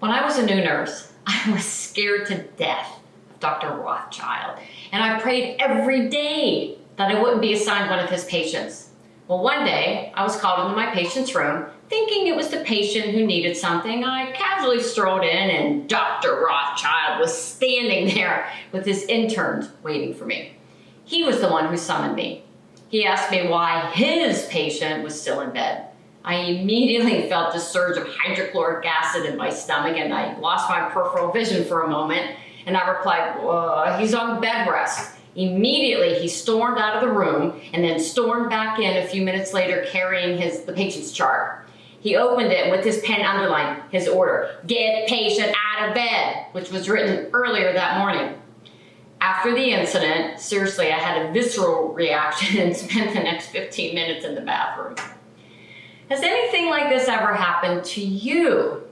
When I was a new nurse, I was scared to death of Dr. Rothschild, and I prayed every day that I wouldn't be assigned one of his patients. Well, one day, I was called into my patient's room, thinking it was the patient who needed something. I casually strolled in, and Dr. Rothschild was standing there with his interns waiting for me. He was the one who summoned me. He asked me why his patient was still in bed. I immediately felt a surge of hydrochloric acid in my stomach, and I lost my peripheral vision for a moment, and I replied, he's on bed rest. Immediately, he stormed out of the room and then stormed back in a few minutes later carrying the patient's chart. He opened it with his pen underlined his order, "Get patient out of bed," which was written earlier that morning. After the incident, seriously, I had a visceral reaction and spent the next 15 minutes in the bathroom. Has anything like this ever happened to you?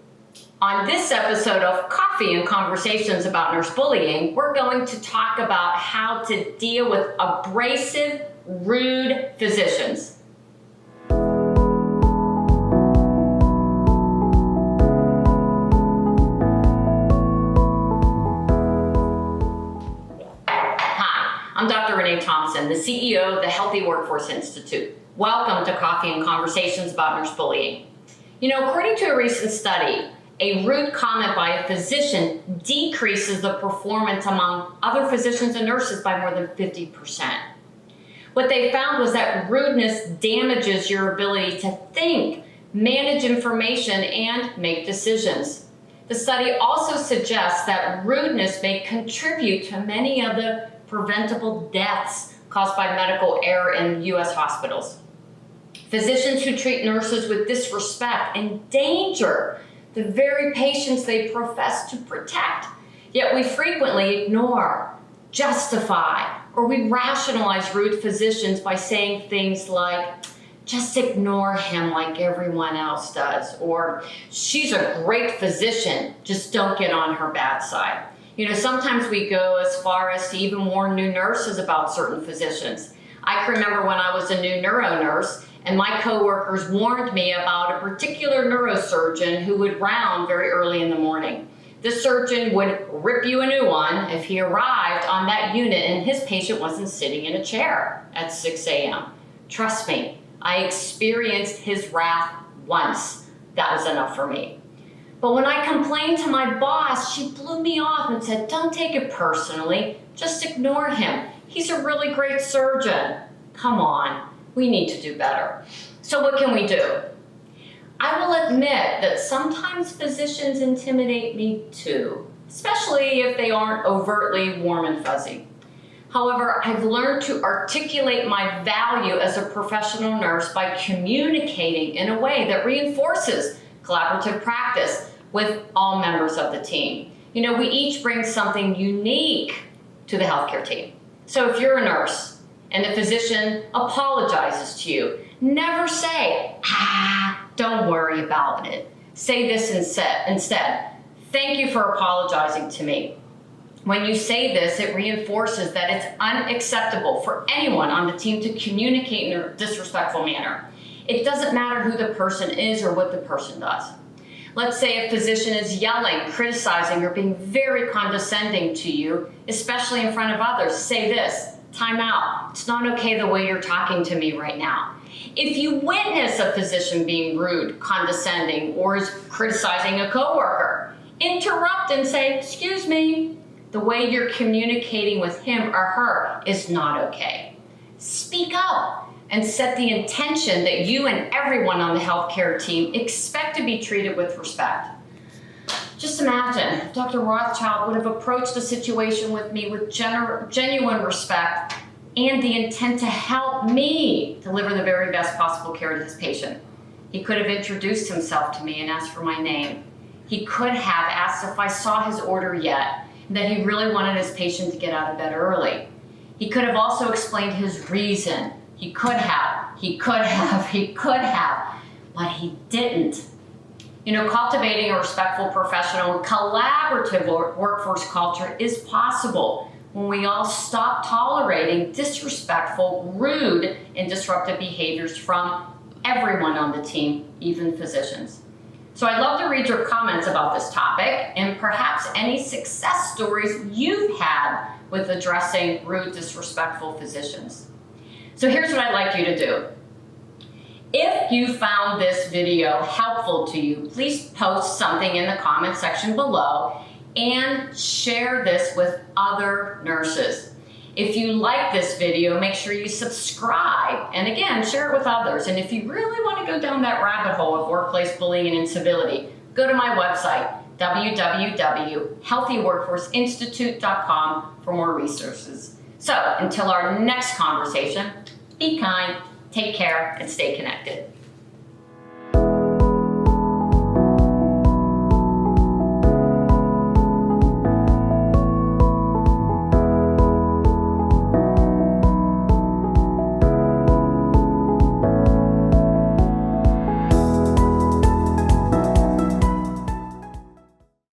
On this episode of Coffee and Conversations about Nurse Bullying, we're going to talk about how to deal with abrasive, rude physicians. Hi, I'm Dr. Renee Thompson, the CEO of the Healthy Workforce Institute. Welcome to Coffee and Conversations about Nurse Bullying. According to a recent study, a rude comment by a physician decreases the performance among other physicians and nurses by more than 50%. What they found was that rudeness damages your ability to think, manage information, and make decisions. The study also suggests that rudeness may contribute to many of the preventable deaths caused by medical error in U.S. hospitals. Physicians who treat nurses with disrespect endanger the very patients they profess to protect. Yet we frequently ignore, justify, or we rationalize rude physicians by saying things like, "Just ignore him like everyone else does," or "She's a great physician, just don't get on her bad side." Sometimes we go as far as to even warn new nurses about certain physicians. I can remember when I was a new neuro nurse, and my coworkers warned me about a particular neurosurgeon who would round very early in the morning. This surgeon would rip you a new one if he arrived on that unit and his patient wasn't sitting in a chair at 6 a.m. Trust me, I experienced his wrath once. That was enough for me. But when I complained to my boss, she blew me off and said, "Don't take it personally, just ignore him. He's a really great surgeon." Come on. We need to do better. So what can we do? I will admit that sometimes physicians intimidate me too, especially if they aren't overtly warm and fuzzy. However, I've learned to articulate my value as a professional nurse by communicating in a way that reinforces collaborative practice with all members of the team. We each bring something unique to the healthcare team. So if you're a nurse, and the physician apologizes to you, never say, "Don't worry about it." Say this instead, "Thank you for apologizing to me." When you say this, it reinforces that it's unacceptable for anyone on the team to communicate in a disrespectful manner. It doesn't matter who the person is or what the person does. Let's say a physician is yelling, criticizing, or being very condescending to you, especially in front of others. Say this, "Time out. It's not okay the way you're talking to me right now." If you witness a physician being rude, condescending, or is criticizing a coworker, interrupt and say, "Excuse me. The way you're communicating with him or her is not okay." Speak up and set the intention that you and everyone on the healthcare team expect to be treated with respect. Just imagine if Dr. Rothschild would have approached the situation with me with genuine respect and the intent to help me deliver the very best possible care to his patient. He could have introduced himself to me and asked for my name. He could have asked if I saw his order yet, and that he really wanted his patient to get out of bed early. He could have also explained his reason. He could have, but he didn't. Cultivating a respectful, professional, and collaborative workforce culture is possible when we all stop tolerating disrespectful, rude, and disruptive behaviors from everyone on the team, even physicians. So I'd love to read your comments about this topic and perhaps any success stories you've had with addressing rude, disrespectful physicians. So here's what I'd like you to do. If you found this video helpful to you, please post something in the comment section below and share this with other nurses. If you like this video, make sure you subscribe and again, share it with others. And if you really want to go down that rabbit hole of workplace bullying and incivility, go to my website, www.healthyworkforceinstitute.com for more resources. So until our next conversation, be kind, take care, and stay connected.